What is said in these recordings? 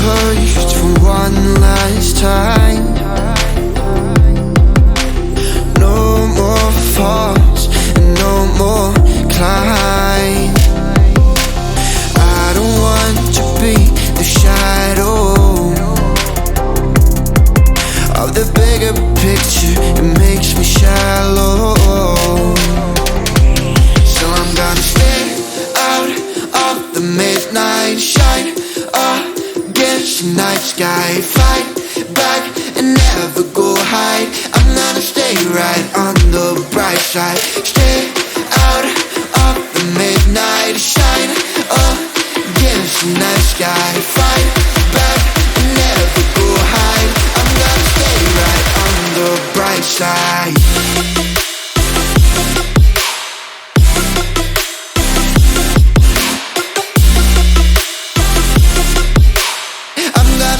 pushed for one last time. No more falls and no more climb. I don't want to be the shadow of the bigger picture. It makes me shallow. So I'm gonna stay out of the midnight shine against the night sky. Fight back and never go hide. I'm gonna stay right on the bright side. Stay out of the midnight shine against the night sky. Fight back and never go hide. I'm gonna stay right on the bright side.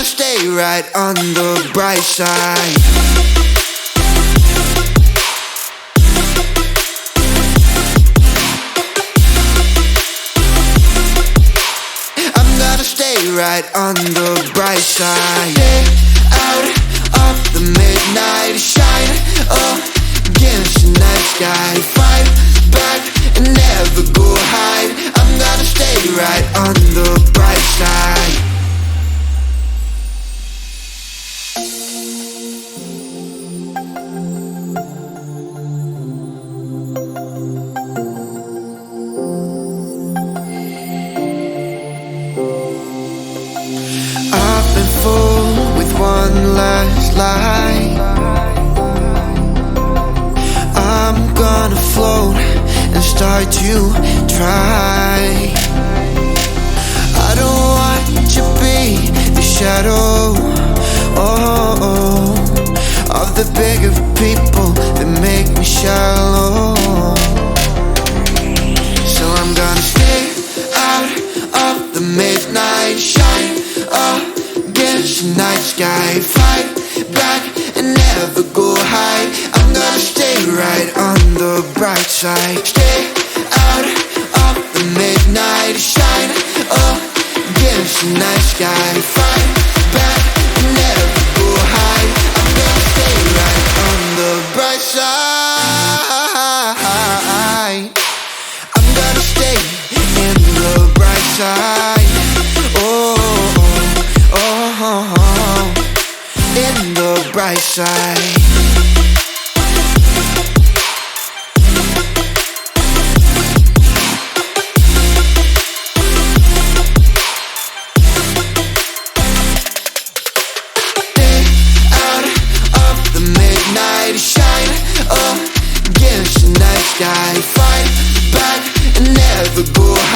Stay right on the bright side. I'm gonna stay right on the bright side. Stay out of the midnight shine against the night sky. Fight back and never go hide. I'm gonna stay right on the bright side. With one last lie, I'm gonna float and start to try. I don't want to be the shadow of the bigger people that make me shallow. So I'm gonna stay out of the midnight shine against the night sky. Fight back and never go hide. I'm gonna stay right on the bright side. Stay out of the midnight shine against the night sky. Fight back and never go hide. I'm gonna stay right on the bright side. I'm gonna stay in the bright side. In the bright side. Stay out of the midnight shine against the night sky. Fight back and never go hide.